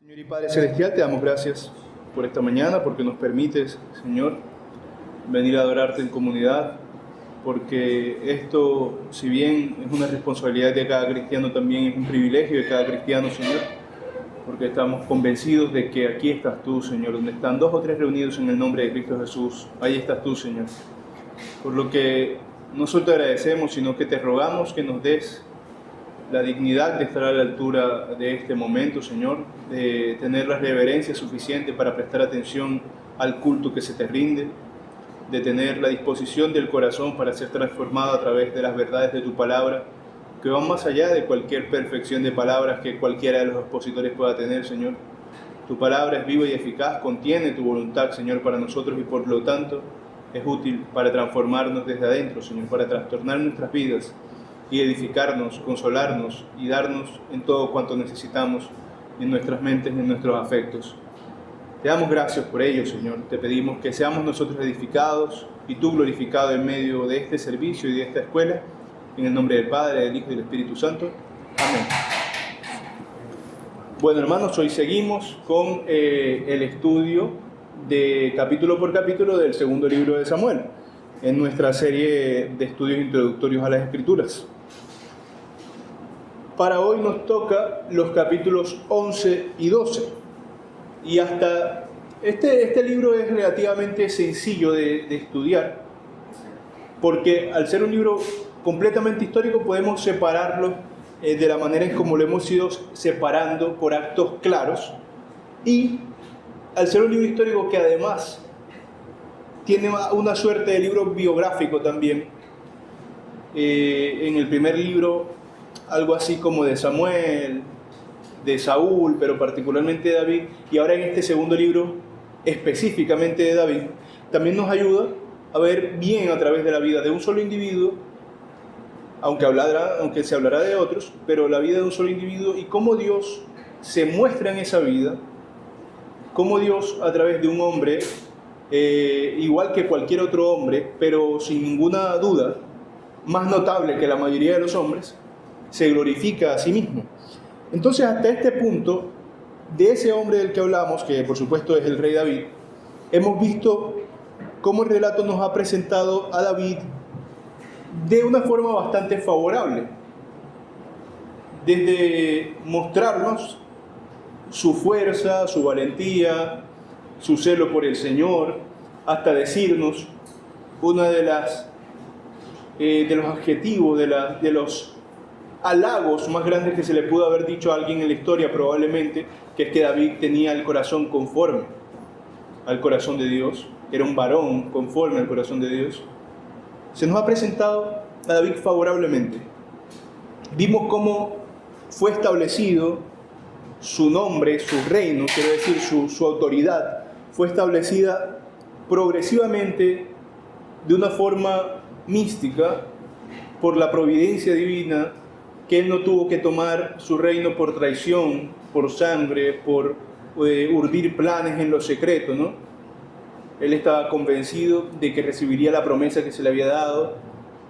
Señor y Padre Celestial, te damos gracias por esta mañana, porque nos permites, Señor, venir a adorarte en comunidad, porque esto, si bien es una responsabilidad de cada cristiano, también es un privilegio de cada cristiano, Señor, porque estamos convencidos de que aquí estás tú, Señor, donde están dos o tres reunidos en el nombre de Cristo Jesús, ahí estás tú, Señor. Por lo que no solo te agradecemos, sino que te rogamos que nos des la dignidad de estar a la altura de este momento, Señor, de tener la reverencia suficiente para prestar atención al culto que se te rinde, de tener la disposición del corazón para ser transformado a través de las verdades de tu palabra, que van más allá de cualquier perfección de palabras que cualquiera de los expositores pueda tener, Señor. Tu palabra es viva y eficaz, contiene tu voluntad, Señor, para nosotros y por lo tanto es útil para transformarnos desde adentro, Señor, para trastornar nuestras vidas y edificarnos, consolarnos y darnos en todo cuanto necesitamos en nuestras mentes y en nuestros afectos. Te damos gracias por ello, Señor. Te pedimos que seamos nosotros edificados y tú glorificado en medio de este servicio y de esta escuela. En el nombre del Padre, del Hijo y del Espíritu Santo. Amén. Bueno, hermanos, hoy seguimos con el estudio de capítulo por capítulo del segundo libro de Samuel, en nuestra serie de estudios introductorios a las Escrituras. Para hoy nos toca los capítulos 11 y 12. Y hasta este libro es relativamente sencillo de estudiar, porque al ser un libro completamente histórico podemos separarlo de la manera en como lo hemos ido separando por actos claros. Y al ser un libro histórico que además tiene una suerte de libro biográfico también, en el primer libro algo así como de Samuel, de Saúl, pero particularmente de David, y ahora en este segundo libro específicamente de David, también nos ayuda a ver bien a través de la vida de un solo individuo, aunque se hablará de otros, pero la vida de un solo individuo y cómo Dios se muestra en esa vida, cómo Dios a través de un hombre, igual que cualquier otro hombre, pero sin ninguna duda, más notable que la mayoría de los hombres, se glorifica a sí mismo. Entonces, hasta este punto, de ese hombre del que hablamos, que por supuesto es el rey David, hemos visto cómo el relato nos ha presentado a David de una forma bastante favorable, desde mostrarnos su fuerza, su valentía, su celo por el Señor, hasta decirnos una de los adjetivos, de los halagos más grandes que se le pudo haber dicho a alguien en la historia probablemente, que es que David tenía el corazón conforme al corazón de Dios, era un varón conforme al corazón de Dios. Se nos ha presentado a David favorablemente. Vimos cómo fue establecido su nombre, su reino, quiero decir su autoridad, fue establecida progresivamente de una forma mística por la providencia divina, que él no tuvo que tomar su reino por traición, por sangre, por urdir planes en lo secreto, ¿no? Él estaba convencido de que recibiría la promesa que se le había dado,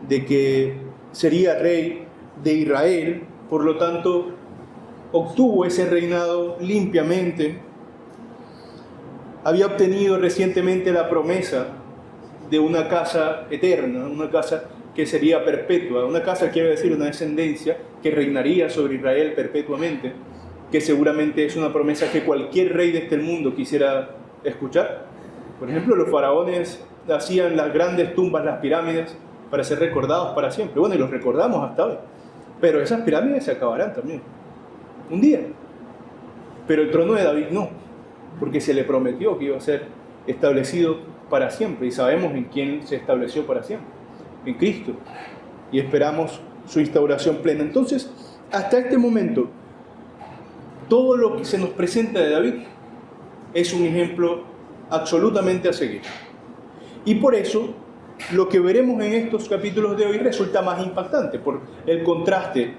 de que sería rey de Israel, por lo tanto, obtuvo ese reinado limpiamente. Había obtenido recientemente la promesa de una casa eterna, una casa que sería perpetua, una casa, quiero decir, una descendencia que reinaría sobre Israel perpetuamente, que seguramente es una promesa que cualquier rey de este mundo quisiera escuchar. Por ejemplo, los faraones hacían las grandes tumbas, las pirámides, para ser recordados para siempre. Bueno, y los recordamos hasta hoy. Pero esas pirámides se acabarán también, un día. Pero el trono de David no, porque se le prometió que iba a ser establecido para siempre, y sabemos en quién se estableció para siempre, en Cristo, y esperamos su instauración plena. Entonces, hasta este momento, todo lo que se nos presenta de David es un ejemplo absolutamente a seguir. Y por eso, lo que veremos en estos capítulos de hoy resulta más impactante, por el contraste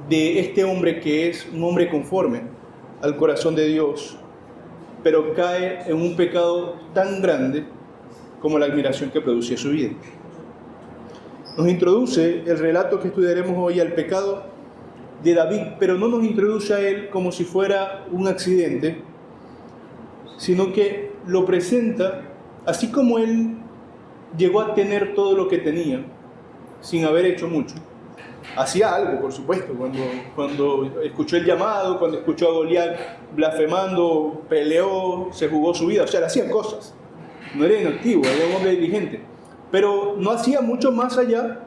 de este hombre que es un hombre conforme al corazón de Dios, pero cae en un pecado tan grande como la admiración que producía su vida. Nos introduce el relato que estudiaremos hoy al pecado de David, pero no nos introduce a él como si fuera un accidente, sino que lo presenta así como él llegó a tener todo lo que tenía, sin haber hecho mucho. Hacía algo, por supuesto, cuando escuchó el llamado, cuando escuchó a Goliat blasfemando, peleó, se jugó su vida, o sea, le hacía cosas. No era inactivo, era un hombre diligente, pero no hacía mucho más allá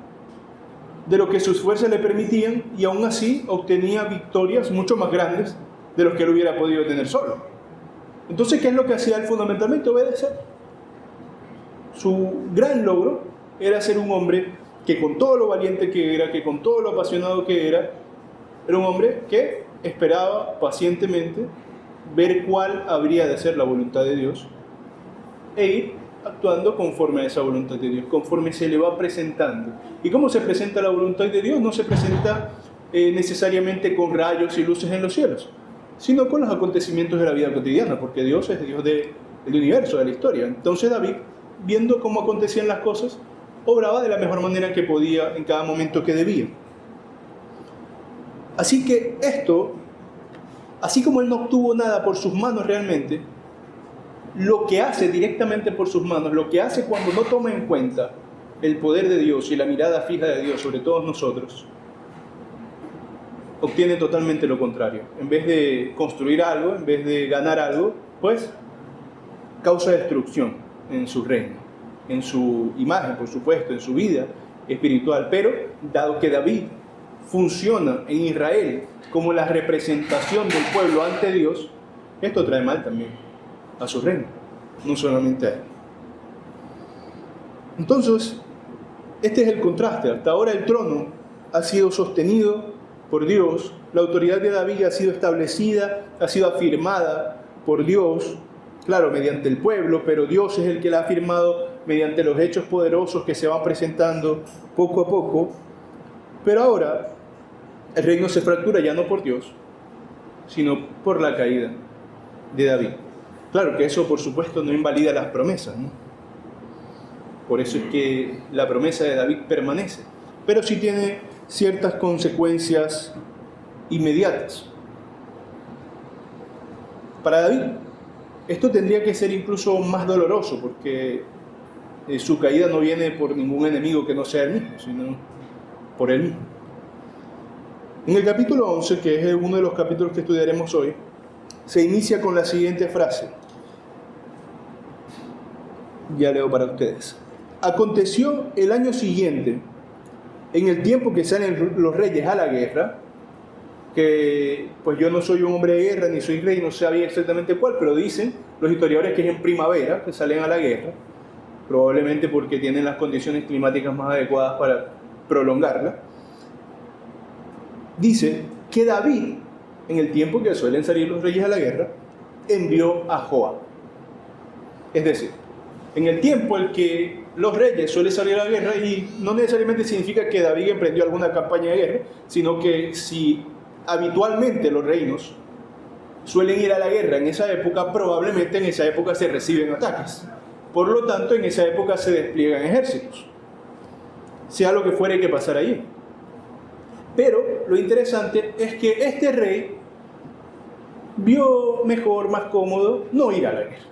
de lo que sus fuerzas le permitían, y aún así obtenía victorias mucho más grandes de los que él hubiera podido tener solo. Entonces, ¿qué es lo que hacía él fundamentalmente? Obedecer. Su gran logro era ser un hombre que, con todo lo valiente que era, que con todo lo apasionado que era un hombre que esperaba pacientemente ver cuál habría de ser la voluntad de Dios e ir actuando conforme a esa voluntad de Dios, conforme se le va presentando. ¿Y cómo se presenta la voluntad de Dios? No se presenta necesariamente con rayos y luces en los cielos, sino con los acontecimientos de la vida cotidiana, porque Dios es Dios del universo, de la historia. Entonces David, viendo cómo acontecían las cosas, obraba de la mejor manera que podía en cada momento que debía. Así que esto, así como él no obtuvo nada por sus manos realmente, lo que hace directamente por sus manos, lo que hace cuando no toma en cuenta el poder de Dios y la mirada fija de Dios sobre todos nosotros, obtiene totalmente lo contrario. En vez de construir algo, en vez de ganar algo, pues causa destrucción en su reino, en su imagen, por supuesto, en su vida espiritual. Pero dado que David funciona en Israel como la representación del pueblo ante Dios, esto trae mal también a su reino, no solamente a él. Entonces, este es el contraste. Hasta ahora el trono ha sido sostenido por Dios, la autoridad de David ha sido establecida, ha sido afirmada por Dios, claro, mediante el pueblo, pero Dios es el que la ha afirmado mediante los hechos poderosos que se van presentando poco a poco. Pero ahora el reino se fractura ya no por Dios, sino por la caída de David. Claro que eso, por supuesto, no invalida las promesas, ¿no? Por eso es que la promesa de David permanece, pero sí tiene ciertas consecuencias inmediatas. Para David, esto tendría que ser incluso más doloroso, porque su caída no viene por ningún enemigo que no sea él mismo, sino por él mismo. En el capítulo 11, que es uno de los capítulos que estudiaremos hoy, se inicia con la siguiente frase. Ya leo para ustedes. Aconteció el año siguiente, en el tiempo que salen los reyes a la guerra, que pues yo no soy un hombre de guerra, ni soy rey, no sabía exactamente cuál, pero dicen los historiadores que es en primavera que salen a la guerra, probablemente porque tienen las condiciones climáticas más adecuadas para prolongarla. Dice que David, en el tiempo que suelen salir los reyes a la guerra, envió a Joab. Es decir, en el tiempo en que los reyes suelen salir a la guerra, y no necesariamente significa que David emprendió alguna campaña de guerra, sino que si habitualmente los reinos suelen ir a la guerra en esa época, probablemente en esa época se reciben ataques. Por lo tanto, en esa época se despliegan ejércitos, sea lo que fuere que pasara allí. Pero lo interesante es que este rey vio mejor, más cómodo, no ir a la guerra.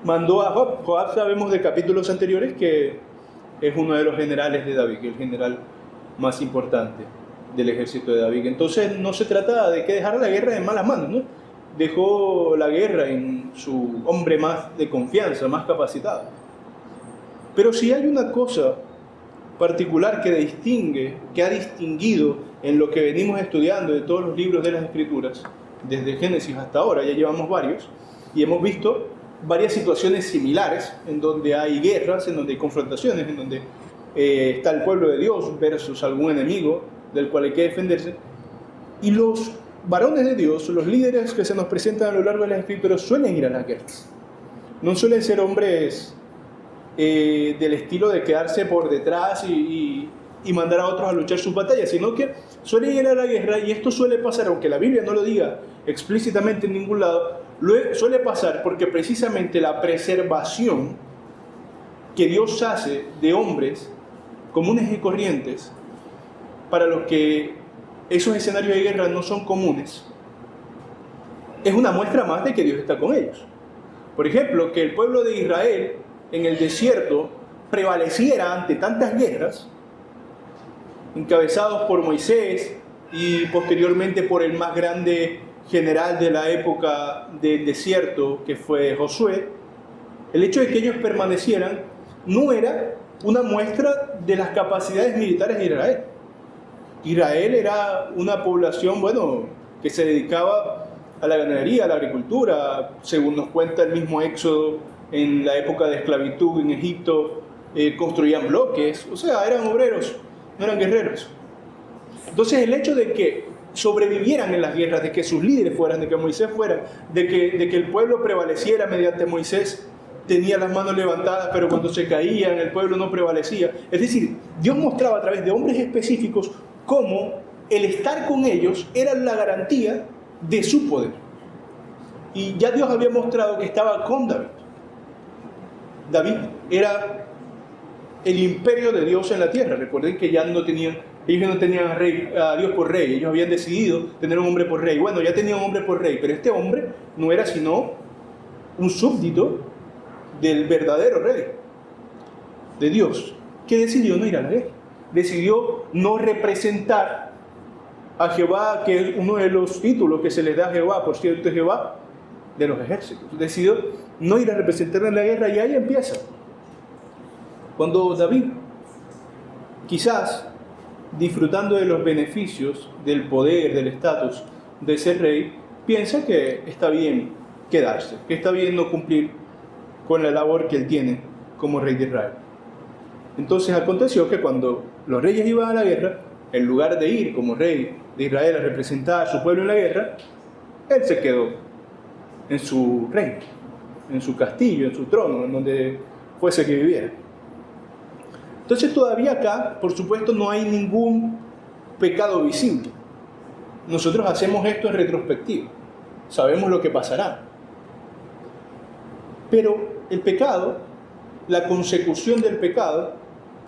Mandó a Joab. Joab, sabemos de capítulos anteriores que es uno de los generales de David, el general más importante del ejército de David. Entonces no se trata de que dejara la guerra en malas manos, ¿no? Dejó la guerra en su hombre más de confianza, más capacitado. Pero si hay una cosa particular que distingue, que ha distinguido en lo que venimos estudiando de todos los libros de las Escrituras, desde Génesis hasta ahora, ya llevamos varios, y hemos visto varias situaciones similares, en donde hay guerras, en donde hay confrontaciones, en donde está el pueblo de Dios versus algún enemigo del cual hay que defenderse, y los varones de Dios, los líderes que se nos presentan a lo largo de las Escrituras, suelen ir a las guerras. No suelen ser hombres del estilo de quedarse por detrás y mandar a otros a luchar sus batallas, sino que suelen ir a la guerra, y esto suele pasar, aunque la Biblia no lo diga explícitamente en ningún lado, suele pasar porque precisamente la preservación que Dios hace de hombres comunes y corrientes, para los que esos escenarios de guerra no son comunes, es una muestra más de que Dios está con ellos. Por ejemplo, que el pueblo de Israel en el desierto prevaleciera ante tantas guerras, encabezados por Moisés y posteriormente por el más grande general de la época del desierto, que fue Josué. El hecho de que ellos permanecieran no era una muestra de las capacidades militares de Israel. Israel era una población, que se dedicaba a la ganadería, a la agricultura, según nos cuenta el mismo Éxodo, en la época de esclavitud en Egipto, construían bloques, o sea, eran obreros, no eran guerreros. Entonces el hecho de que sobrevivieran en las guerras, de que sus líderes fueran, de que Moisés fuera, de que el pueblo prevaleciera mediante Moisés, tenía las manos levantadas, pero cuando se caían el pueblo no prevalecía. Es decir, Dios mostraba a través de hombres específicos cómo el estar con ellos era la garantía de su poder. Y ya Dios había mostrado que estaba con David. David era el imperio de Dios en la tierra. Recuerden que ellos no tenían a Dios por rey. Ellos habían decidido tener un hombre por rey. Bueno, ya tenían un hombre por rey, pero este hombre no era sino un súbdito del verdadero rey, de Dios, que decidió no ir a la guerra. Decidió no representar a Jehová, que es uno de los títulos que se les da a Jehová, por cierto, Jehová de los ejércitos. Decidió no ir a representar en la guerra, y ahí empieza. Cuando David, quizás disfrutando de los beneficios del poder, del estatus de ser rey, piensa que está bien quedarse, que está bien no cumplir con la labor que él tiene como rey de Israel. Entonces aconteció que cuando los reyes iban a la guerra, en lugar de ir como rey de Israel a representar a su pueblo en la guerra, él se quedó en su reino, en su castillo, en su trono, en donde fuese que viviera. Entonces todavía acá, por supuesto, no hay ningún pecado visible. Nosotros hacemos esto en retrospectiva, sabemos lo que pasará. Pero el pecado, la consecución del pecado,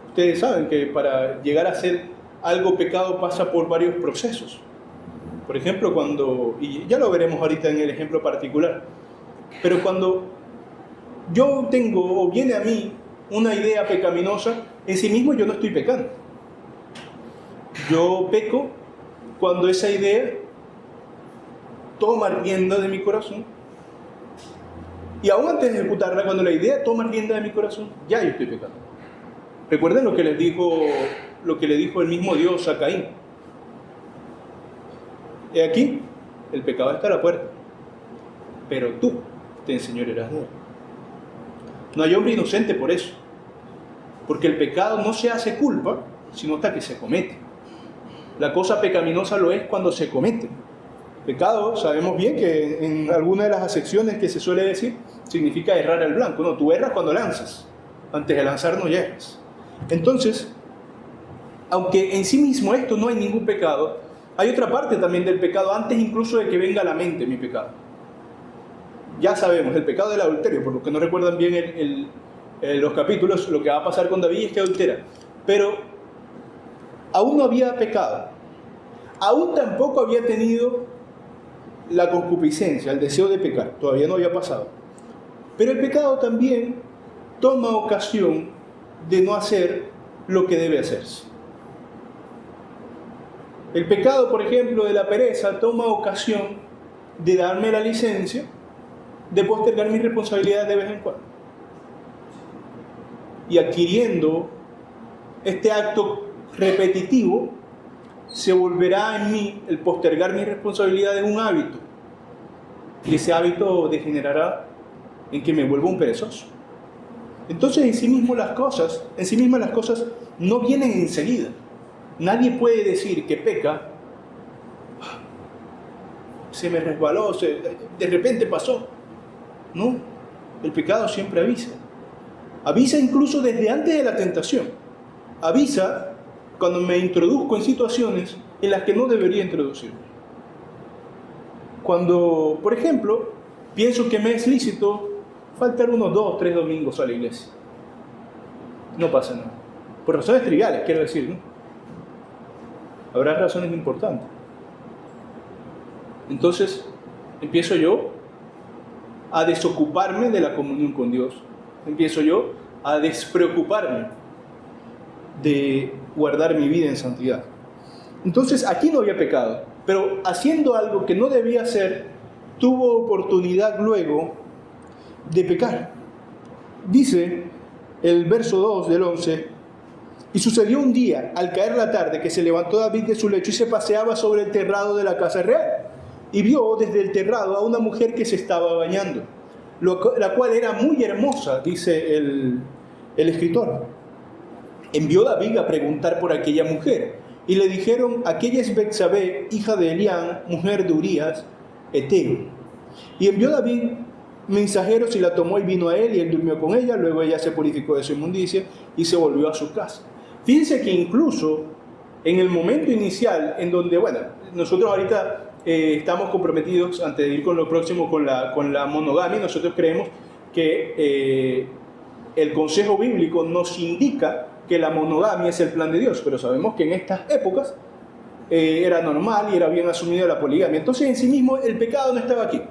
ustedes saben que para llegar a ser algo pecado pasa por varios procesos. Por ejemplo, y ya lo veremos ahorita en el ejemplo particular, pero cuando yo tengo o viene a mí una idea pecaminosa, en sí mismo yo no estoy pecando. Yo peco cuando esa idea toma rienda de mi corazón, y aún antes de ejecutarla, cuando la idea toma rienda de mi corazón, ya yo estoy pecando. Recuerden lo que le dijo el mismo Dios a Caín. He aquí, el pecado está a la puerta, pero tú te enseñorearás de él. No hay hombre inocente por eso, porque el pecado no se hace culpa, sino hasta que se comete. La cosa pecaminosa lo es cuando se comete. Pecado, sabemos bien que en alguna de las acepciones que se suele decir, significa errar al blanco. No, tú erras cuando lanzas. Antes de lanzar no erras. Entonces, aunque en sí mismo esto no hay ningún pecado, hay otra parte también del pecado, antes incluso de que venga a la mente mi pecado. Ya sabemos, el pecado del adulterio, por lo que no recuerdan bien los capítulos, lo que va a pasar con David es que adultera. Pero aún no había pecado. Aún tampoco había tenido la concupiscencia, el deseo de pecar. Todavía no había pasado. Pero el pecado también toma ocasión de no hacer lo que debe hacerse. El pecado, por ejemplo, de la pereza toma ocasión de darme la licencia de postergar mis responsabilidades de vez en cuando. Y adquiriendo este acto repetitivo, se volverá en mí el postergar mis responsabilidades un hábito. Y ese hábito degenerará en que me vuelva un perezoso. Entonces, en sí mismas las cosas no vienen enseguida. Nadie puede decir que peca, se me resbaló, de repente pasó. No, el pecado siempre avisa. Avisa incluso desde antes de la tentación. Avisa cuando me introduzco en situaciones en las que no debería introducirme. Cuando, por ejemplo, pienso que me es lícito faltar unos 2 o 3 domingos a la iglesia. No pasa nada. Por razones triviales, quiero decir, ¿no? Habrá razones importantes. Entonces, empiezo yo a desocuparme de la comunión con Dios. Empiezo yo a despreocuparme de guardar mi vida en santidad. Entonces, aquí no había pecado, pero haciendo algo que no debía hacer, tuvo oportunidad luego de pecar. Dice el verso 2 del 11: y sucedió un día, al caer la tarde, que se levantó David de su lecho y se paseaba sobre el terrado de la casa real, y vio desde el terrado a una mujer que se estaba bañando, la cual era muy hermosa, dice el escritor. Envió David a preguntar por aquella mujer, y le dijeron: aquella es Betsabé, hija de Elián, mujer de Urías, heteo. Y envió David mensajeros y la tomó y vino a él, y él durmió con ella. Luego ella se purificó de su inmundicia y se volvió a su casa. Fíjense que incluso en el momento inicial, en donde, bueno, nosotros ahorita estamos comprometidos, antes de ir con lo próximo, con la monogamia. Nosotros creemos que el consejo bíblico nos indica que la monogamia es el plan de Dios, pero sabemos que en estas épocas era normal y era bien asumida la poligamia. Entonces, en sí mismo, el pecado no estaba aquí.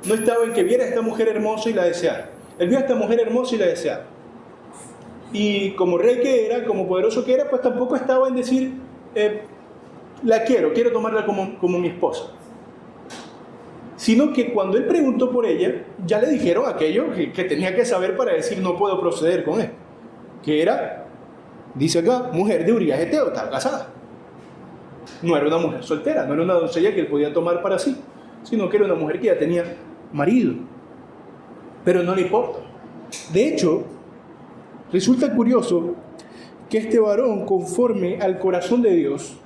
No estaba en que viera a esta mujer hermosa y la deseara. Él vio a esta mujer hermosa y la deseaba. Y como rey que era, como poderoso que era, pues tampoco estaba en decir, la quiero tomarla como mi esposa. Sino que cuando él preguntó por ella, ya le dijeron aquello que tenía que saber para decir: no puedo proceder con él. Que era, dice acá, mujer de Urías heteo, estaba casada. No era una mujer soltera, no era una doncella que él podía tomar para sí, sino que era una mujer que ya tenía marido. Pero no le importa. De hecho, resulta curioso que este varón, conforme al corazón de Dios,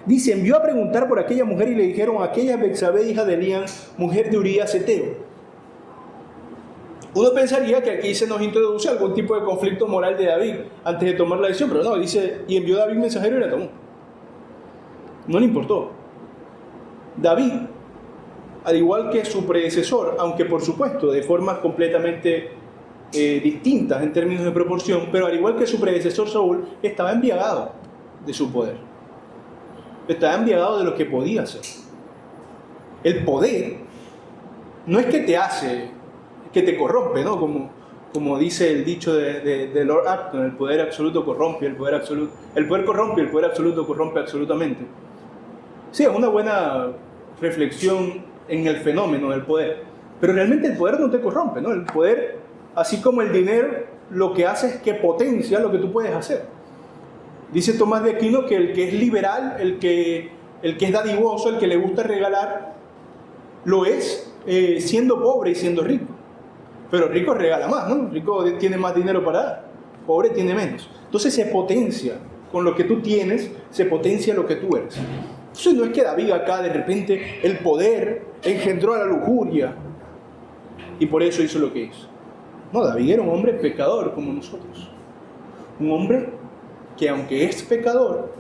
dice: envió a preguntar por aquella mujer y le dijeron: aquella es Betsabé, hija de Elián, mujer de Urías heteo. Uno pensaría que aquí se nos introduce algún tipo de conflicto moral de David antes de tomar la decisión, pero no, dice: y envió David mensajero y la tomó. No le importó. David, al igual que su predecesor, aunque por supuesto de formas completamente distintas en términos de proporción, pero al igual que su predecesor Saúl, estaba embriagado de su poder. Estaba embriagado de lo que podía hacer. El poder no es que te hace, que te corrompe, ¿no? Como dice el dicho de Lord Acton: el poder absoluto corrompe, el poder corrompe, el poder absoluto corrompe absolutamente. Sí, es una buena reflexión en el fenómeno del poder, pero realmente el poder no te corrompe, ¿no? El poder, así como el dinero, lo que hace es que potencia lo que tú puedes hacer. Dice Tomás de Aquino que el que es liberal, el que es dadivoso, el que le gusta regalar, lo es siendo pobre y siendo rico. Pero rico regala más, ¿no? Rico tiene más dinero para dar, pobre tiene menos. Entonces se potencia, con lo que tú tienes, se potencia lo que tú eres. Entonces no es que David acá de repente el poder engendró a la lujuria y por eso hizo lo que hizo. No, David era un hombre pecador como nosotros. Un hombre que, aunque es pecador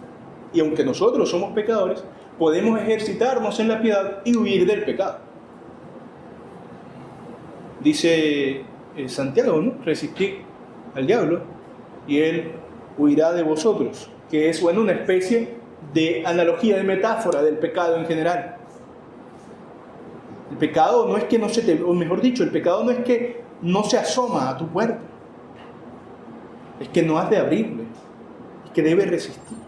y aunque nosotros somos pecadores, podemos ejercitarnos en la piedad y huir del pecado. Dice Santiago, ¿no? Resistid al diablo y él huirá de vosotros, que es, bueno, una especie de analogía, de metáfora del pecado en general. El pecado no es que no se te, o mejor dicho, el pecado no es que no se asoma a tu puerta, es que no has de abrirle, es que debes resistir.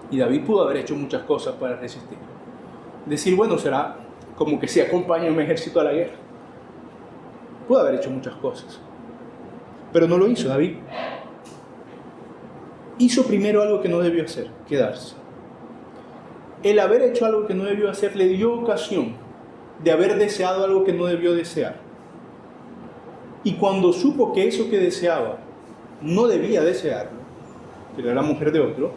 Y David pudo haber hecho muchas cosas para resistir. Decir, bueno, será como que se acompaña un ejército a la guerra. Pudo haber hecho muchas cosas, pero no lo hizo. David hizo primero algo que no debió hacer: quedarse. El haber hecho algo que no debió hacer le dio ocasión de haber deseado algo que no debió desear. Y cuando supo que eso que deseaba no debía desearlo, que era la mujer de otro,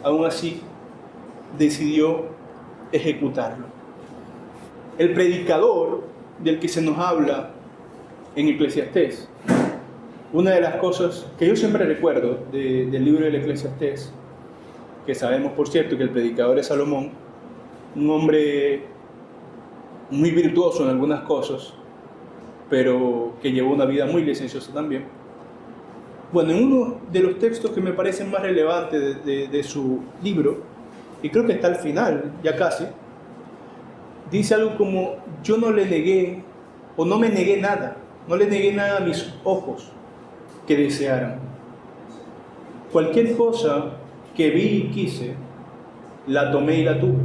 aún así decidió ejecutarlo. El predicador del que se nos habla en Eclesiastés, una de las cosas que yo siempre recuerdo del libro del Eclesiastés, que sabemos por cierto que el predicador es Salomón, un hombre muy virtuoso en algunas cosas, pero que llevó una vida muy licenciosa también. Bueno, en uno de los textos que me parecen más relevantes de su libro, y creo que está al final, ya casi, dice algo como: yo no le negué, o no me negué nada, no le negué nada a mis ojos que desearan. Cualquier cosa que vi y quise, la tomé y la tuve.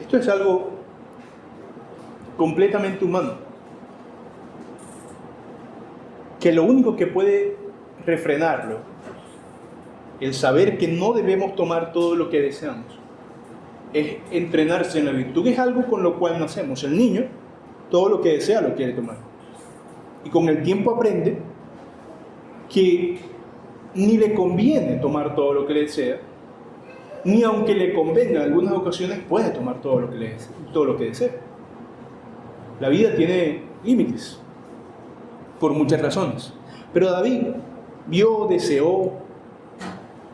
Esto es algo completamente humano, que lo único que puede refrenarlo, el saber que no debemos tomar todo lo que deseamos, es entrenarse en la virtud, que es algo con lo cual nacemos. El niño, todo lo que desea lo quiere tomar. Y con el tiempo aprende que ni le conviene tomar todo lo que le desea, ni aunque le convenga en algunas ocasiones puede tomar todo lo que desea. La vida tiene límites, por muchas razones. Pero David vio, deseó,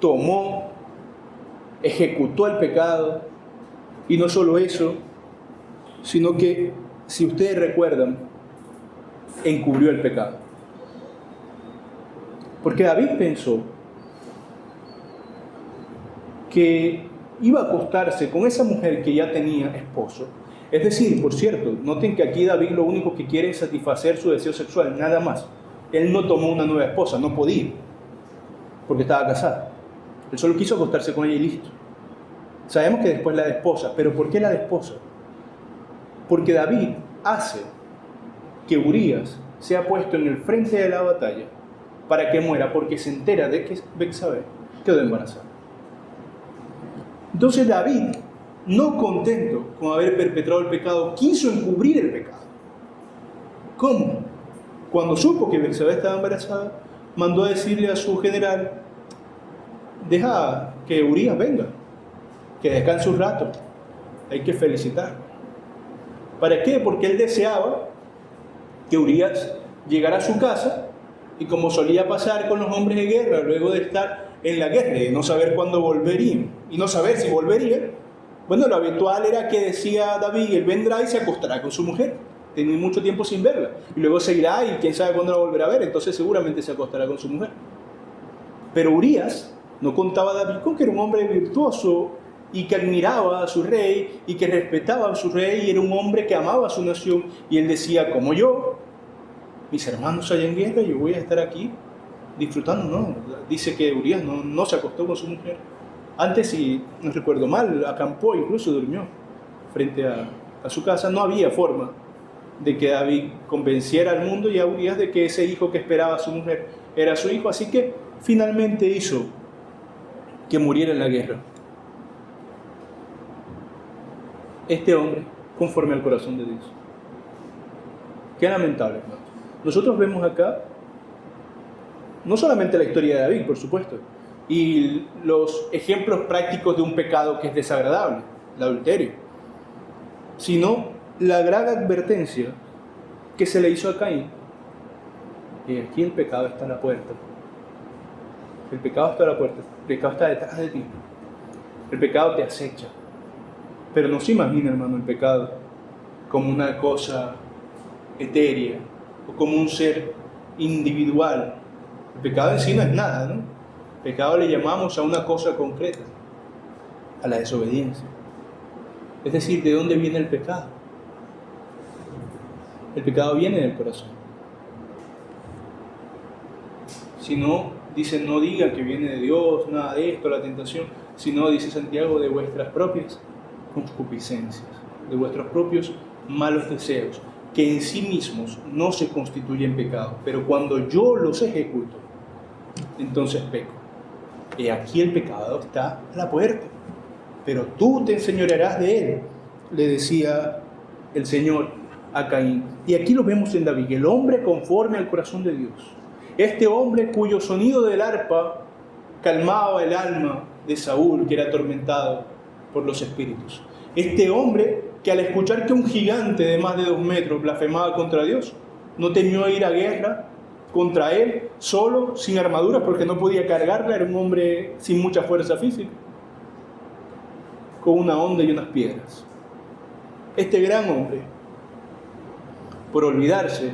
tomó, ejecutó el pecado, y no solo eso, sino que, si ustedes recuerdan, encubrió el pecado. Porque David pensó que iba a acostarse con esa mujer que ya tenía esposo. Es decir, por cierto, noten que aquí David lo único que quiere es satisfacer su deseo sexual, nada más. Él no tomó una nueva esposa, no podía, porque estaba casado. Él solo quiso acostarse con ella y listo. Sabemos que después la desposa, pero ¿por qué la desposa? Porque David hace que Urías sea puesto en el frente de la batalla para que muera, porque se entera de que Betsabé quedó embarazada. Entonces David, no contento con haber perpetrado el pecado, quiso encubrir el pecado. ¿Cómo? Cuando supo que Betsabé estaba embarazada, mandó a decirle a su general: deja que Urías venga, que descanse un rato, hay que felicitar. ¿Para qué? Porque él deseaba que Urías llegara a su casa, y como solía pasar con los hombres de guerra, luego de estar en la guerra y no saber cuándo volverían, y no saber si volverían, bueno, lo habitual era que decía David: él vendrá y se acostará con su mujer, tenía mucho tiempo sin verla, y luego se irá y quién sabe cuándo la volverá a ver, entonces seguramente se acostará con su mujer. Pero Urías no contaba David con que era un hombre virtuoso y que admiraba a su rey y que respetaba a su rey, y era un hombre que amaba a su nación, y él decía: como yo, mis hermanos allá en guerra, yo voy a estar aquí disfrutando. No, dice que Urías no se acostó con su mujer. Antes, si no recuerdo mal, acampó, incluso durmió frente a su casa. No había forma de que David convenciera al mundo y a Urías de que ese hijo que esperaba a su mujer era su hijo, así que finalmente hizo que muriera en la guerra este hombre conforme al corazón de Dios. Qué lamentable, hermano. Nosotros vemos acá no solamente la historia de David, por supuesto, y los ejemplos prácticos de un pecado que es desagradable, el adulterio, sino la gran advertencia que se le hizo a Caín: y aquí el pecado está a la puerta. El pecado está a la puerta, el pecado está detrás de ti, el pecado te acecha. Pero no se imagina, hermano, el pecado como una cosa etérea o como un ser individual. El pecado en sí no es nada, ¿no? El pecado le llamamos a una cosa concreta, a la desobediencia. Es decir, ¿de dónde viene el pecado? El pecado viene del corazón. Si no, dice, no diga que viene de Dios, nada de esto, la tentación, sino, dice Santiago, de vuestras propias concupiscencias, de vuestros propios malos deseos, que en sí mismos no se constituyen pecado, pero cuando yo los ejecuto, entonces peco. Y aquí el pecado está a la puerta, pero tú te enseñorearás de él, le decía el Señor a Caín. Y aquí lo vemos en David, el hombre conforme al corazón de Dios. Este hombre cuyo sonido del arpa calmaba el alma de Saúl, que era atormentado por los espíritus. Este hombre que al escuchar que un gigante de más de 2 metros blasfemaba contra Dios, no temió ir a guerra contra él, solo, sin armadura, porque no podía cargarla, era un hombre sin mucha fuerza física, con una honda y unas piedras. Este gran hombre, por olvidarse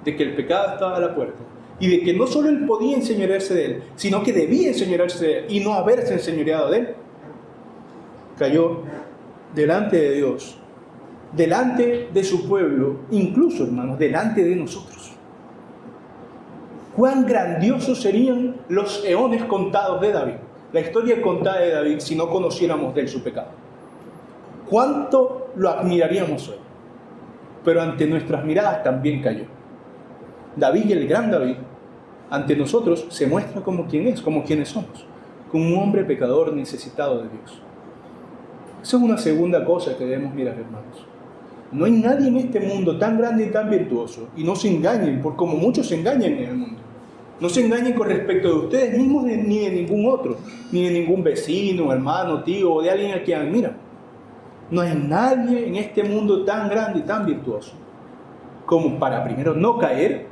de que el pecado estaba a la puerta y de que no solo él podía enseñorearse de él, sino que debía enseñorearse de él y no haberse enseñoreado de él, cayó delante de Dios, delante de su pueblo, incluso, hermanos, delante de nosotros. Cuán grandiosos serían los eones contados de David, la historia contada de David, si no conociéramos de él su pecado. Cuánto lo admiraríamos hoy, pero ante nuestras miradas también cayó. David, el gran David, ante nosotros se muestra como quien es, como quienes somos, como un hombre pecador necesitado de Dios. Esa es una segunda cosa que debemos mirar, hermanos. No hay nadie en este mundo tan grande y tan virtuoso, y no se engañen, por como muchos se engañan en el mundo. No se engañen con respecto de ustedes mismos ni de ningún otro, ni de ningún vecino, hermano, tío o de alguien a quien admiran. No hay nadie en este mundo tan grande y tan virtuoso como para, primero, no caer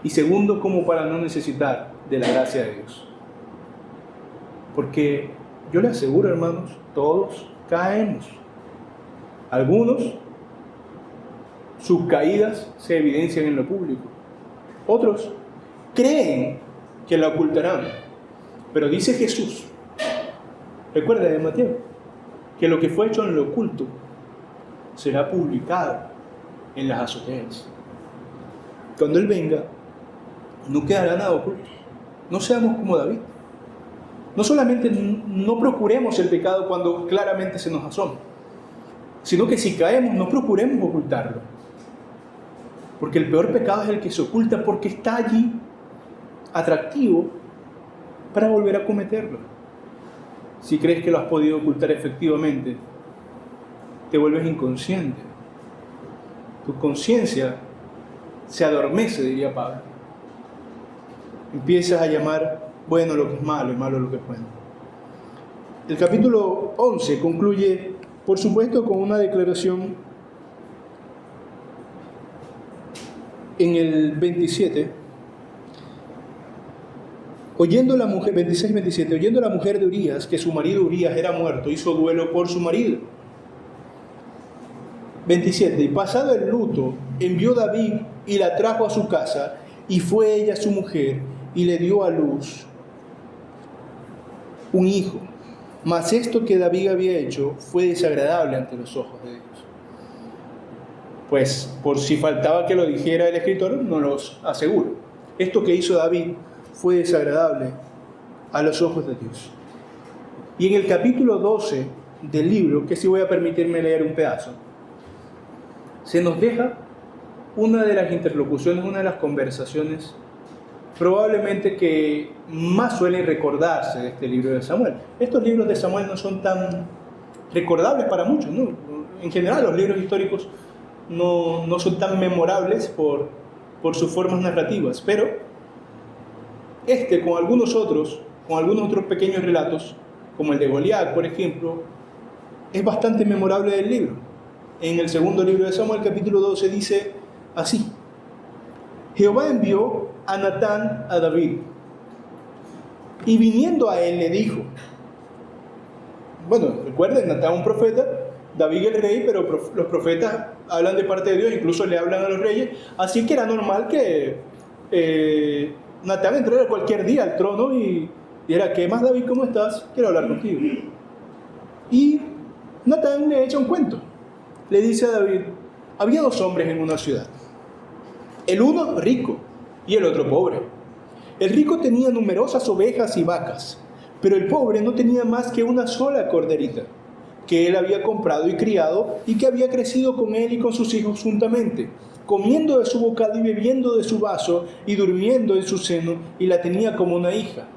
y segundo, como para no necesitar de la gracia de Dios. Porque yo les aseguro, hermanos, todos caemos. Algunos, sus caídas se evidencian en lo público. Otros creen que la ocultarán. Pero dice Jesús, recuerda de Mateo, que lo que fue hecho en lo oculto será publicado en las azoteas. Cuando Él venga, no quedará nada oculto. No seamos como David. No solamente no procuremos el pecado cuando claramente se nos asoma, sino que si caemos, no procuremos ocultarlo. Porque el peor pecado es el que se oculta porque está allí, atractivo, para volver a cometerlo. Si crees que lo has podido ocultar efectivamente, te vuelves inconsciente. Tu conciencia se adormece, diría Pablo. Empiezas a llamar bueno lo que es malo y malo lo que es bueno. El capítulo 11 concluye, por supuesto, con una declaración en el 27. Oyendo la mujer, 26-27, oyendo la mujer de Urías que su marido Urías era muerto, hizo duelo por su marido. 27. Y pasado el luto, envió David y la trajo a su casa, y fue ella su mujer, y le dio a luz un hijo. Mas esto que David había hecho fue desagradable ante los ojos de Dios. Pues, por si faltaba que lo dijera el escritor, no los aseguro. Esto que hizo David fue desagradable a los ojos de Dios. Y en el capítulo 12 del libro, que sí voy a permitirme leer un pedazo, se nos deja una de las interlocuciones, una de las conversaciones probablemente que más suelen recordarse de este libro de Samuel. Estos libros de Samuel no son tan recordables para muchos, ¿no? En general los libros históricos no son tan memorables por sus formas narrativas, pero con algunos otros pequeños relatos, como el de Goliat, por ejemplo, es bastante memorable del libro. En el segundo libro de Samuel, capítulo 12, dice así: Jehová envió a Natán a David, y viniendo a él le dijo, bueno, recuerden, Natán un profeta, David el rey, pero los profetas hablan de parte de Dios, incluso le hablan a los reyes, así que era normal que Natán entrara cualquier día al trono y dijera, ¿qué más, David? ¿Cómo estás? Quiero hablar contigo. Y Natán le echa un cuento. Le dice a David, había dos hombres en una ciudad, el uno rico y el otro pobre. El rico tenía numerosas ovejas y vacas, pero el pobre no tenía más que una sola corderita, que él había comprado y criado, y que había crecido con él y con sus hijos juntamente, comiendo de su bocado y bebiendo de su vaso, y durmiendo en su seno, y la tenía como una hija.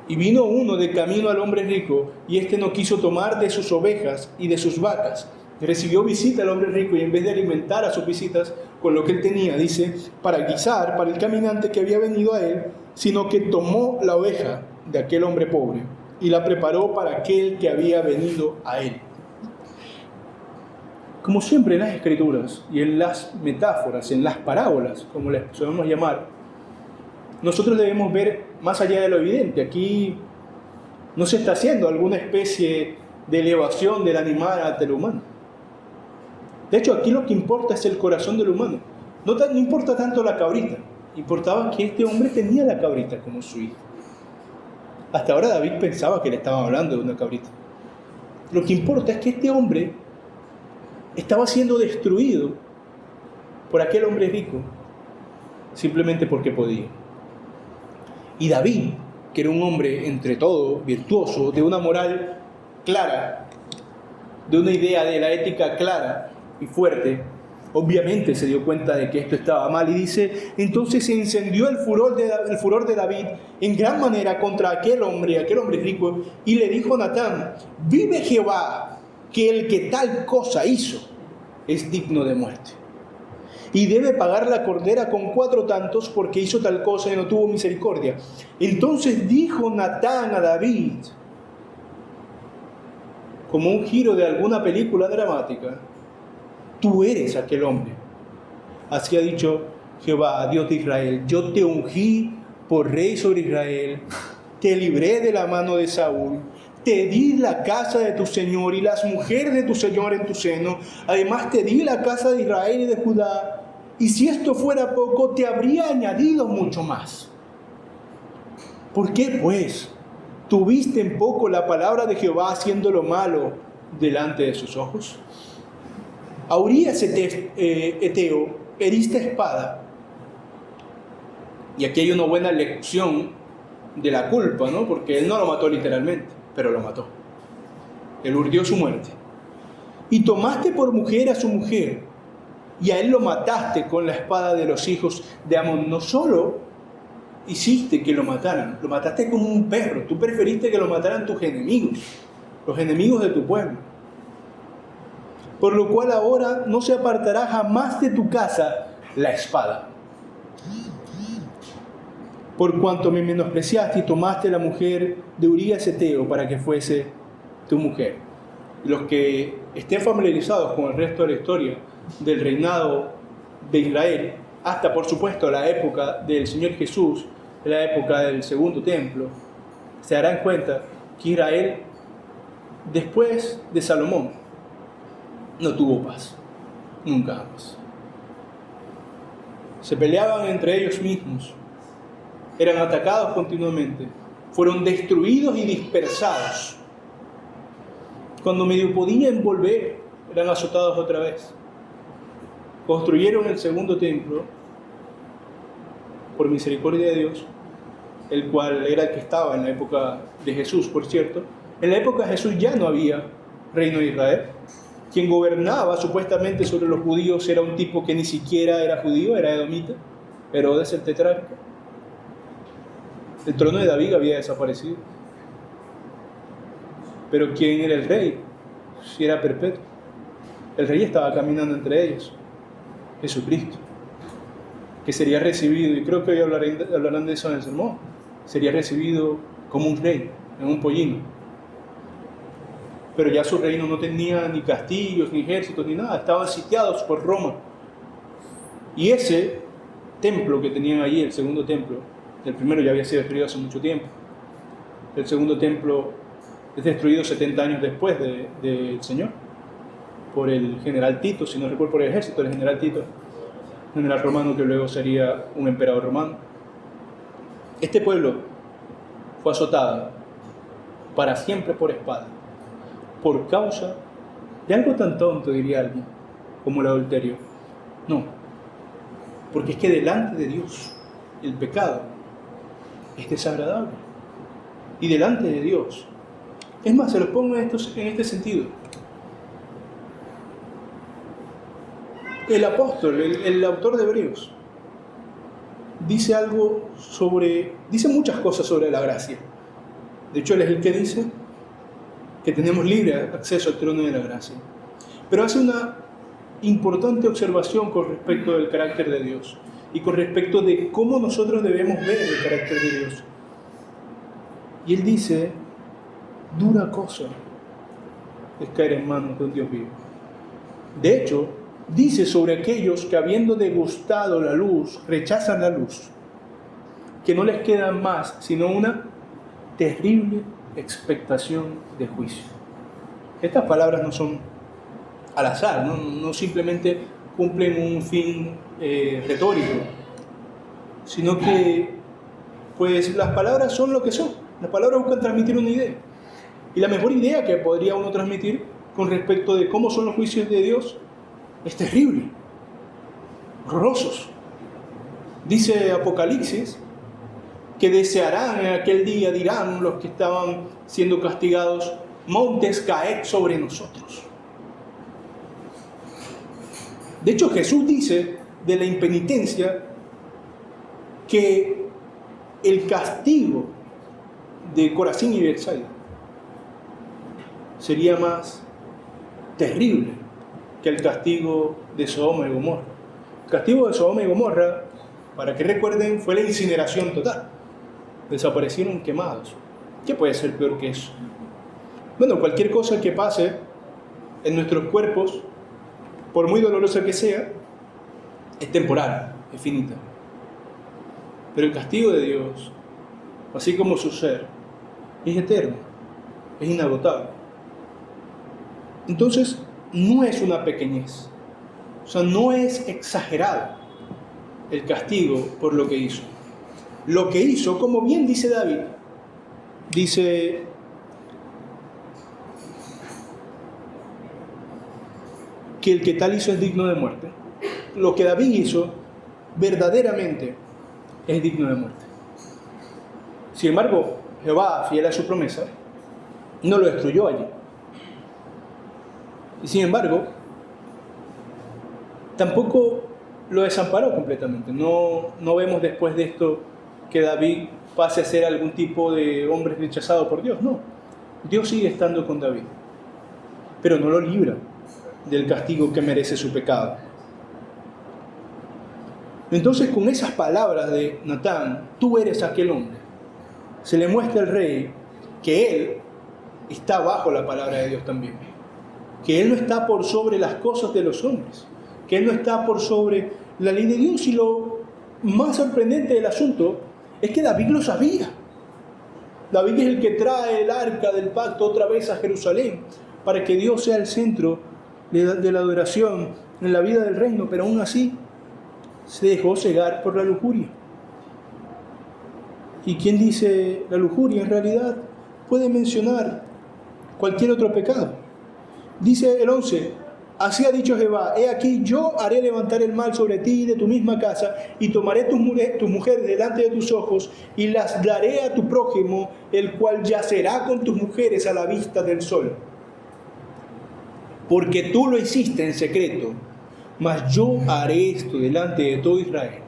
Y vino uno de camino al hombre rico, y éste no quiso tomar de sus ovejas y de sus vacas. Recibió visita al hombre rico, y en vez de alimentar a sus visitas con lo que él tenía, dice, para guisar para el caminante que había venido a él, sino que tomó la oveja de aquel hombre pobre y la preparó para aquel que había venido a él. Como siempre en las escrituras y en las metáforas, en las parábolas, como les solemos llamar, nosotros debemos ver más allá de lo evidente. Aquí no se está haciendo alguna especie de elevación del animal ante el humano. De hecho, aquí lo que importa es el corazón del humano. No importa tanto la cabrita, importaba que este hombre tenía la cabrita como su hijo. Hasta ahora David pensaba que le estaban hablando de una cabrita. Lo que importa es que este hombre estaba siendo destruido por aquel hombre rico, simplemente porque podía. Y David, que era un hombre entre todo virtuoso, de una moral clara, de una idea de la ética clara y fuerte, obviamente se dio cuenta de que esto estaba mal y dice, entonces se encendió el furor de David en gran manera contra aquel hombre rico, y le dijo a Natán, vive Jehová, que el que tal cosa hizo es digno de muerte, y debe pagar la cordera con 4 tantos porque hizo tal cosa y no tuvo misericordia. Entonces dijo Natán a David, como un giro de alguna película dramática, tú eres aquel hombre. Así ha dicho Jehová, Dios de Israel, yo te ungí por rey sobre Israel, te libré de la mano de Saúl, te di la casa de tu Señor y las mujeres de tu Señor en tu seno, además te di la casa de Israel y de Judá, y si esto fuera poco, te habría añadido mucho más. ¿Por qué, pues, tuviste en poco la palabra de Jehová haciendo lo malo delante de sus ojos? A Urías Eteo heriste espada. Y aquí hay una buena lección de la culpa, ¿no? Porque él no lo mató literalmente, pero lo mató. Él urdió su muerte. Y tomaste por mujer a su mujer, y a él lo mataste con la espada de los hijos de Amón. No solo hiciste que lo mataran, lo mataste como un perro. Tú preferiste que lo mataran tus enemigos, los enemigos de tu pueblo. Por lo cual ahora no se apartará jamás de tu casa la espada. Por cuanto me menospreciaste y tomaste la mujer de Urías Eteo para que fuese tu mujer. Los que estén familiarizados con el resto de la historia del reinado de Israel, hasta por supuesto la época del Señor Jesús, la época del segundo templo, se darán cuenta que Israel, después de Salomón, no tuvo paz, nunca jamás. Se peleaban entre ellos mismos, eran atacados continuamente, fueron destruidos y dispersados. Cuando medio podían volver, eran azotados otra vez. Construyeron el segundo templo, por misericordia de Dios, el cual era el que estaba en la época de Jesús, por cierto. En la época de Jesús ya no había reino de Israel. Quien gobernaba supuestamente sobre los judíos era un tipo que ni siquiera era judío, era edomita, Herodes el tetrarca. El trono de David había desaparecido. Pero ¿quién era el rey? Si era perpetuo. El rey estaba caminando entre ellos, Jesucristo, que sería recibido, y creo que hoy hablarán de eso en el sermón, sería recibido como un rey, en un pollino. Pero ya su reino no tenía ni castillos, ni ejércitos, ni nada, estaban sitiados por Roma. Y ese templo que tenían allí, el segundo templo, el primero ya había sido destruido hace mucho tiempo. El segundo templo es destruido 70 años después del Señor, por el general Tito, si no recuerdo, por el ejército del general Tito, general romano que luego sería un emperador romano. Este pueblo fue azotado para siempre por espada, por causa de algo tan tonto, diría alguien, como el adulterio. No, porque es que delante de Dios el pecado es desagradable. Y delante de Dios, es más, se lo pongo en este sentido. El apóstol, el autor de Hebreos, dice muchas cosas sobre la gracia. De hecho, él es el que dice que tenemos libre acceso al trono de la gracia. Pero hace una importante observación con respecto del carácter de Dios y con respecto de cómo nosotros debemos ver el carácter de Dios. Y él dice, dura cosa es caer en manos de un Dios vivo. De hecho, dice sobre aquellos que habiendo degustado la luz, rechazan la luz, que no les queda más sino una terrible expectación de juicio. Estas palabras no son al azar, no simplemente cumplen un fin retórico, sino que pues las palabras son lo que son. Las palabras buscan transmitir una idea. Y la mejor idea que podría uno transmitir con respecto de cómo son los juicios de Dios es terrible, horrorosos. Dice Apocalipsis que desearán en aquel día, dirán los que estaban siendo castigados, montes caed sobre nosotros. De hecho, Jesús dice de la impenitencia que el castigo de Corazín y Betsaida sería más terrible que el castigo de Sodoma y Gomorra. El castigo de Sodoma y Gomorra, para que recuerden, fue la incineración total. Desaparecieron quemados. ¿Qué puede ser peor que eso? Bueno, cualquier cosa que pase en nuestros cuerpos, por muy dolorosa que sea, es temporal, es finita. Pero el castigo de Dios, así como su ser, es eterno, es inagotable. Entonces, no es una pequeñez. O sea, no es exagerado el castigo por lo que hizo. Lo que hizo, como bien dice David, dice: que el que tal hizo es digno de muerte. Lo que David hizo verdaderamente es digno de muerte. Sin embargo, Jehová, fiel a su promesa, no lo destruyó allí. Y sin embargo, tampoco lo desamparó completamente. No vemos después de esto que David pase a ser algún tipo de hombre rechazado por Dios. No, Dios sigue estando con David, pero no lo libra del castigo que merece su pecado. Entonces, con esas palabras de Natán, tú eres aquel hombre, se le muestra al rey que él está bajo la palabra de Dios también, que él no está por sobre las cosas de los hombres, que él no está por sobre la ley de Dios. Y lo más sorprendente del asunto es que David lo sabía. David es el que trae el arca del pacto otra vez a Jerusalén para que Dios sea el centro de la adoración en la vida del reino, pero aún así se dejó cegar por la lujuria. ¿Y quién dice la lujuria? En realidad puede mencionar cualquier otro pecado. Dice el 11: así ha dicho Jehová, he aquí yo haré levantar el mal sobre ti y de tu misma casa, y tomaré tus mujeres delante de tus ojos, y las daré a tu prójimo, el cual yacerá con tus mujeres a la vista del sol. Porque tú lo hiciste en secreto, mas yo haré esto delante de todo Israel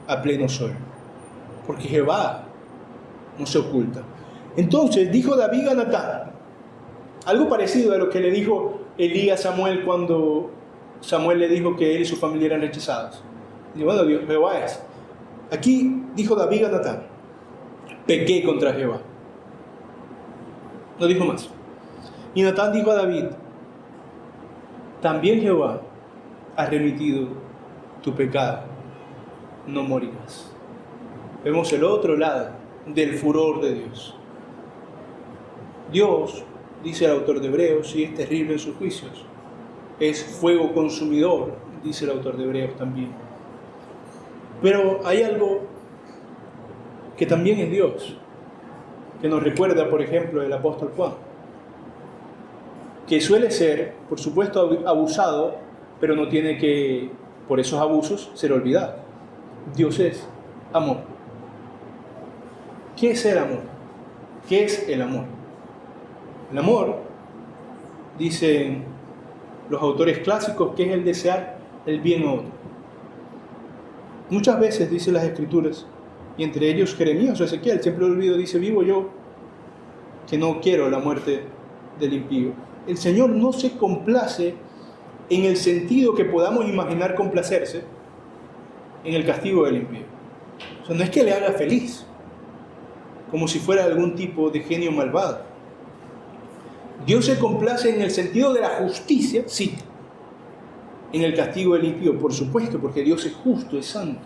a pleno sol. Porque Jehová no se oculta. Entonces dijo David a Natán, algo parecido a lo que le dijo Elías a Samuel cuando Samuel le dijo que él y su familia eran rechazados. Y bueno, Jehová es. Aquí dijo David a Natán, pequé contra Jehová. No dijo más. Y Natán dijo a David, también Jehová ha remitido tu pecado, no morirás. Vemos el otro lado del furor de Dios. Dios, dice el autor de Hebreos, y es terrible en sus juicios, es fuego consumidor, dice el autor de Hebreos también. Pero hay algo que también es Dios, que nos recuerda, por ejemplo, el apóstol Juan, que suele ser, por supuesto, abusado, pero no tiene que, por esos abusos, ser olvidado. Dios es amor. ¿Qué es el amor? ¿Qué es el amor? El amor, dicen los autores clásicos, que es el desear el bien a otro. Muchas veces, dicen las Escrituras, y entre ellos Jeremías o Ezequiel, siempre lo olvido, dice, vivo yo, que no quiero la muerte del impío. El Señor no se complace en el sentido que podamos imaginar complacerse en el castigo del impío. O sea, no es que le haga feliz, como si fuera algún tipo de genio malvado. Dios se complace en el sentido de la justicia, sí. En el castigo del impío, por supuesto, porque Dios es justo, es santo.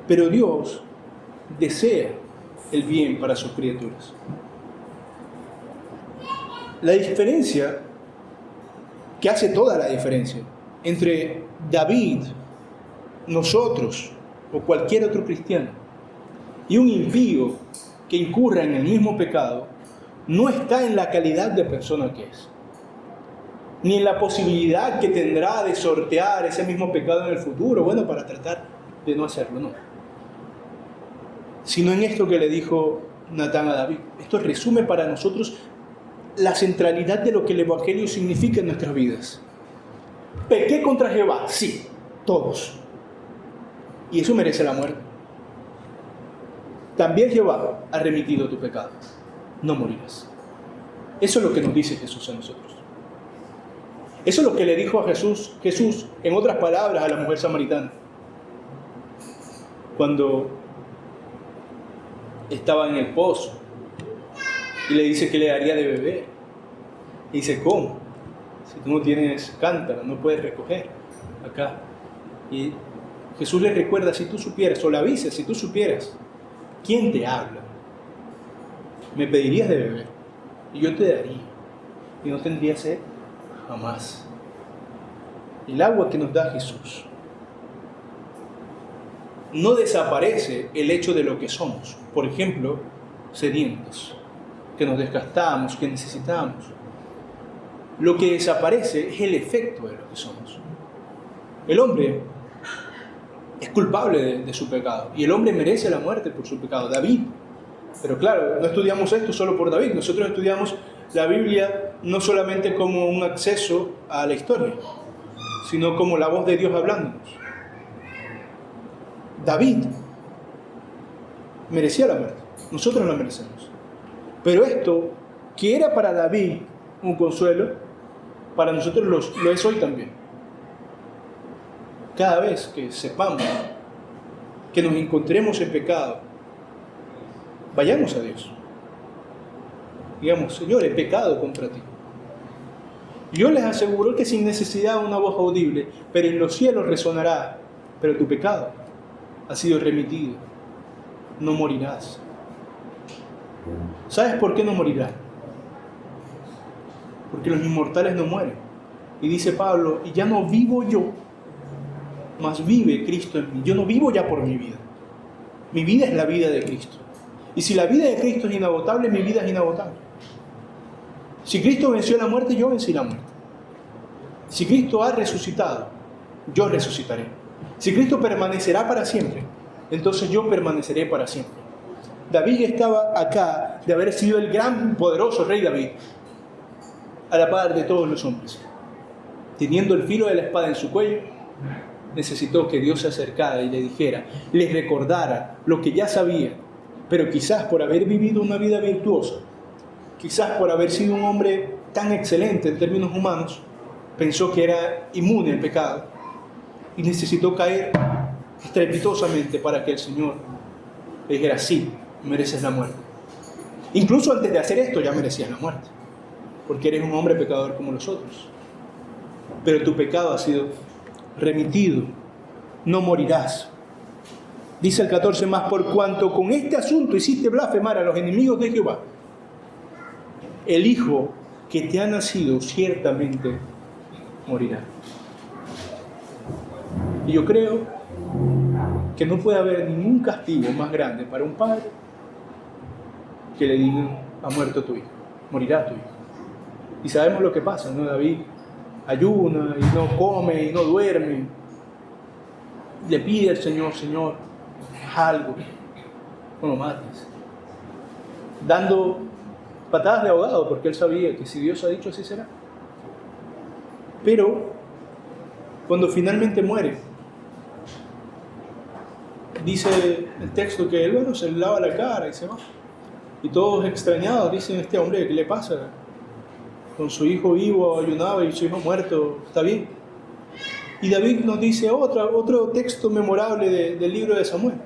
Pero Dios desea el bien para sus criaturas. La diferencia, que hace toda la diferencia, entre David, nosotros o cualquier otro cristiano y un impío que incurra en el mismo pecado no está en la calidad de persona que es, ni en la posibilidad que tendrá de sortear ese mismo pecado en el futuro, bueno, para tratar de no hacerlo, no. Sino en esto que le dijo Natán a David. Esto resume para nosotros la centralidad de lo que el Evangelio significa en nuestras vidas. ¿Pequé contra Jehová? Sí, todos. Y eso merece la muerte. También Jehová ha remitido tu pecado. No morirás. Eso es lo que nos dice Jesús a nosotros. Eso es lo que le dijo a Jesús, en otras palabras, a la mujer samaritana. Cuando estaba en el pozo y le dice que le daría de beber. Y dice, ¿cómo? Si tú no tienes cántaro, no puedes recoger acá. Y Jesús le recuerda, si tú supieras, o le avisa, si tú supieras, ¿quién te habla? Me pedirías de beber y yo te daría. Y no tendrías sed jamás. El agua que nos da Jesús no desaparece el hecho de lo que somos. Por ejemplo, sedientos, que nos desgastamos, que necesitamos. Lo que desaparece es el efecto de lo que somos. El hombre es culpable de su pecado y el hombre merece la muerte por su pecado. David. Pero claro, no estudiamos esto solo por David. Nosotros estudiamos la Biblia no solamente como un acceso a la historia, sino como la voz de Dios hablándonos. David merecía la muerte. Nosotros la merecemos. Pero esto, que era para David un consuelo, para nosotros lo es hoy también. Cada vez que sepamos que nos encontremos en pecado, vayamos a Dios. Digamos, Señor, he pecado contra ti. Yo les aseguro que sin necesidad de una voz audible, pero en los cielos resonará, pero tu pecado ha sido remitido. No morirás. ¿Sabes por qué no morirás? Porque los inmortales no mueren. Y dice Pablo, y ya no vivo yo, mas vive Cristo en mí. Yo no vivo ya por mi vida. Mi vida es la vida de Cristo. Y si la vida de Cristo es inagotable, mi vida es inagotable. Si Cristo venció la muerte, yo vencí la muerte. Si Cristo ha resucitado, yo resucitaré. Si Cristo permanecerá para siempre, entonces yo permaneceré para siempre. David estaba acá de haber sido el gran, poderoso rey David, a la par de todos los hombres. Teniendo el filo de la espada en su cuello, necesitó que Dios se acercara y le dijera, les recordara lo que ya sabía, pero quizás por haber vivido una vida virtuosa, quizás por haber sido un hombre tan excelente en términos humanos, pensó que era inmune al pecado y necesitó caer estrepitosamente para que el Señor le dijera, sí, mereces la muerte. Incluso antes de hacer esto ya merecías la muerte, porque eres un hombre pecador como los otros. Pero tu pecado ha sido remitido, no morirás. Dice el 14 más, por cuanto con este asunto hiciste blasfemar a los enemigos de Jehová, el Hijo que te ha nacido ciertamente morirá. Y yo creo que no puede haber ningún castigo más grande para un padre que le digan, ha muerto tu hijo, morirá tu hijo. Y sabemos lo que pasa, ¿no? David ayuna y no come y no duerme. Le pide al Señor, Señor, haz algo, no lo mates. Dando patadas de ahogado, porque él sabía que si Dios ha dicho, así será. Pero cuando finalmente muere, dice el texto que él, bueno, se le lava la cara y se va. Y todos extrañados dicen, este hombre, ¿qué le pasa? Con su hijo vivo ayunaba y su hijo muerto, ¿está bien? Y David nos dice otro texto memorable del libro de Samuel.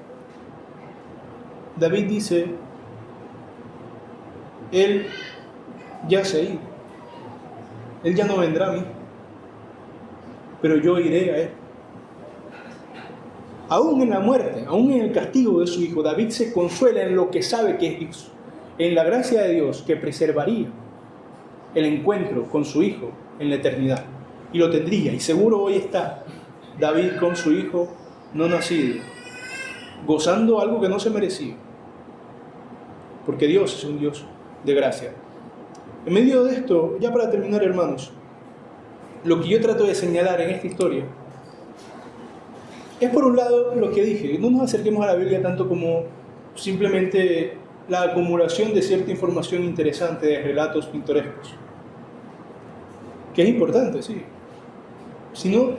David dice, él ya se ha ido, él ya no vendrá a mí, pero yo iré a él. Aún en la muerte, aún en el castigo de su hijo, David se consuela en lo que sabe que es Dios, en la gracia de Dios que preservaría el encuentro con su hijo en la eternidad. y lo tendría, y seguro hoy está David con su hijo no nacido, gozando algo que no se merecía, porque Dios es un Dios de gracia. En medio de esto, ya para terminar, hermanos, lo que yo trato de señalar en esta historia es, por un lado, lo que dije: no nos acerquemos a la Biblia tanto como simplemente la acumulación de cierta información interesante de relatos pintorescos, que es importante, sí, sino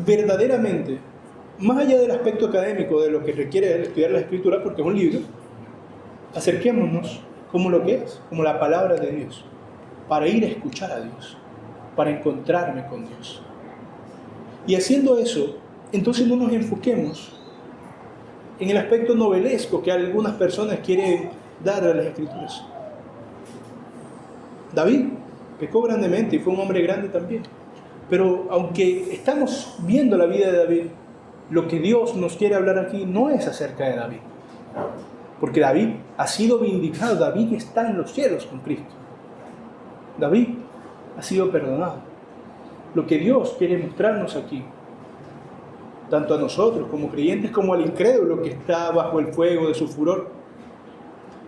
verdaderamente, más allá del aspecto académico de lo que requiere estudiar la Escritura, porque es un libro, acerquémonos como lo que es, como la palabra de Dios, para ir a escuchar a Dios, para encontrarme con Dios. Y haciendo eso, entonces no nos enfoquemos en el aspecto novelesco que algunas personas quieren dar a las Escrituras. David pecó grandemente y fue un hombre grande también. Pero aunque estamos viendo la vida de David, lo que Dios nos quiere hablar aquí no es acerca de David. Porque David ha sido vindicado, David está en los cielos con Cristo. David ha sido perdonado. Lo que Dios quiere mostrarnos aquí, tanto a nosotros como creyentes como al incrédulo que está bajo el fuego de su furor,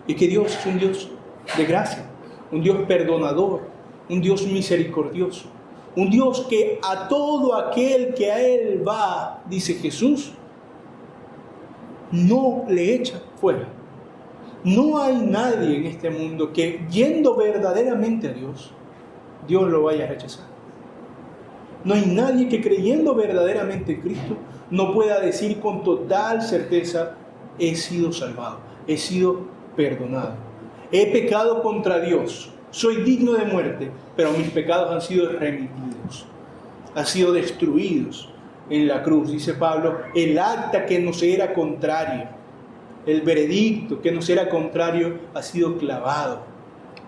es que Dios es un Dios de gracia, un Dios perdonador, un Dios misericordioso, un Dios que a todo aquel que a Él va, dice Jesús, no le echa fuera. No hay nadie en este mundo que, yendo verdaderamente a Dios, Dios lo vaya a rechazar. No hay nadie que, creyendo verdaderamente en Cristo, no pueda decir con total certeza: he sido salvado, he sido perdonado, he pecado contra Dios, soy digno de muerte, pero mis pecados han sido remitidos, han sido destruidos en la cruz. Dice Pablo: el acta que nos era contrario, el veredicto que nos era contrario ha sido clavado,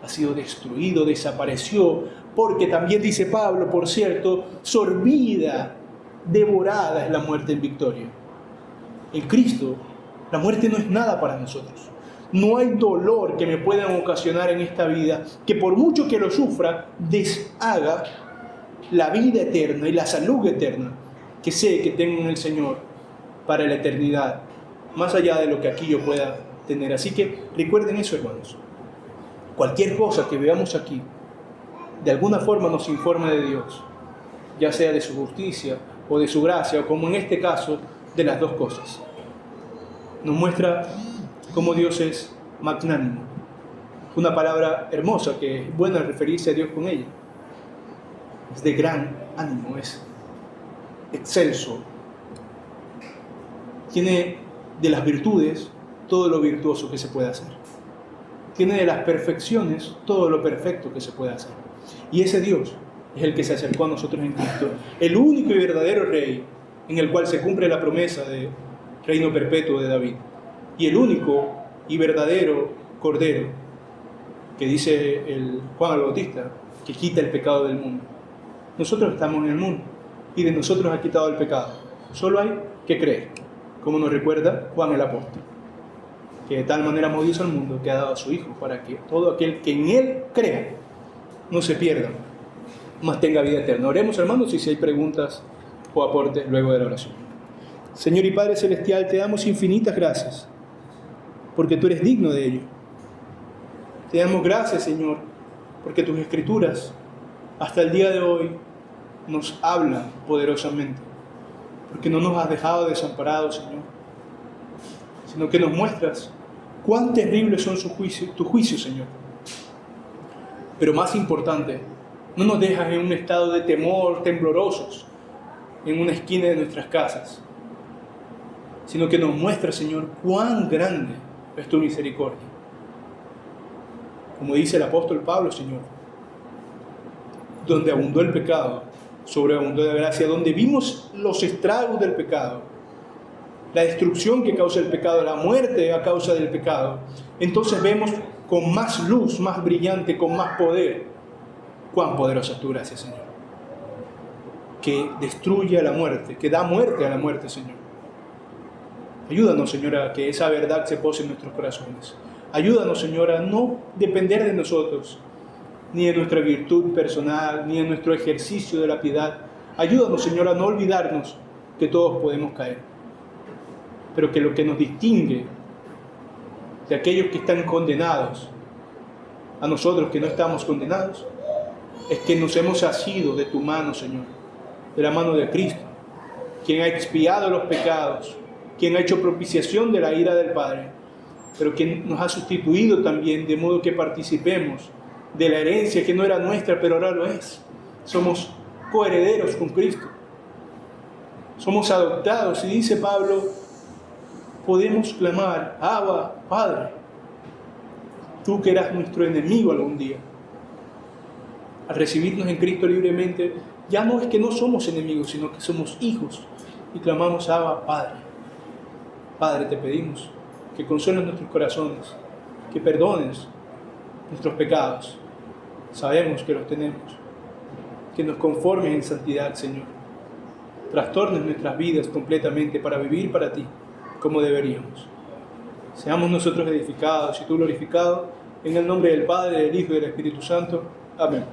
ha sido destruido, desapareció, porque también dice Pablo, por cierto, sorbida, devorada es la muerte en victoria. En Cristo, la muerte no es nada para nosotros. No hay dolor que me puedan ocasionar en esta vida que, por mucho que lo sufra, deshaga la vida eterna y la salud eterna que sé que tengo en el Señor para la eternidad, más allá de lo que aquí yo pueda tener. Así que recuerden eso, hermanos. Cualquier cosa que veamos aquí, de alguna forma nos informa de Dios, ya sea de su justicia o de su gracia, o como en este caso, de las dos cosas. Nos muestra cómo Dios es magnánimo. Una palabra hermosa que es buena referirse a Dios con ella. Es de gran ánimo, es excelso. Tiene de las virtudes todo lo virtuoso que se puede hacer. Tiene de las perfecciones todo lo perfecto que se puede hacer. Y ese Dios es el que se acercó a nosotros en Cristo, el único y verdadero Rey en el cual se cumple la promesa de reino perpetuo de David, y el único y verdadero Cordero que dice el Juan el Bautista, que quita el pecado del mundo. Nosotros estamos en el mundo y de nosotros ha quitado el pecado. Solo hay que creer, como nos recuerda Juan el Apóstol, que de tal manera amó Dios al mundo que ha dado a su Hijo, para que todo aquel que en Él crea no se pierda, mas tenga vida eterna. Oremos, hermanos, y si hay preguntas o aportes luego de la oración. Señor y Padre Celestial, te damos infinitas gracias, porque tú eres digno de ello. Te damos gracias, Señor, porque tus Escrituras hasta el día de hoy nos hablan poderosamente, porque no nos has dejado desamparados, Señor, sino que nos muestras cuán terribles son tus juicios, Señor. Pero más importante, no nos dejas en un estado de temor, temblorosos, en una esquina de nuestras casas, sino que nos muestras, Señor, cuán grande es tu misericordia. Como dice el apóstol Pablo, Señor, donde abundó el pecado, sobreabundó la gracia, donde vimos los estragos del pecado, la destrucción que causa el pecado, la muerte a causa del pecado, entonces vemos con más luz, más brillante, con más poder, cuán poderosa es tu gracia, Señor, que destruye a la muerte, que da muerte a la muerte, Señor. Ayúdanos, Señor, a que esa verdad se pose en nuestros corazones. Ayúdanos, Señor, a no depender de nosotros, ni en nuestra virtud personal, ni en nuestro ejercicio de la piedad. Ayúdanos, Señor, a no olvidarnos que todos podemos caer, pero que lo que nos distingue de aquellos que están condenados, a nosotros que no estamos condenados, es que nos hemos asido de tu mano, Señor, de la mano de Cristo, quien ha expiado los pecados, quien ha hecho propiciación de la ira del Padre, pero quien nos ha sustituido también, de modo que participemos de la herencia que no era nuestra, pero ahora lo es. Somos coherederos con Cristo. Somos adoptados, y dice Pablo, podemos clamar, Abba, Padre, tú que eras nuestro enemigo algún día. Al recibirnos en Cristo libremente, ya no es que no somos enemigos, sino que somos hijos, y clamamos, Abba, Padre. Padre, te pedimos que consueles nuestros corazones, que perdones nuestros pecados. Sabemos que los tenemos. Que nos conformes en santidad, Señor. Trastornes nuestras vidas completamente para vivir para ti, como deberíamos. Seamos nosotros edificados y tú glorificado, en el nombre del Padre, del Hijo y del Espíritu Santo. Amén.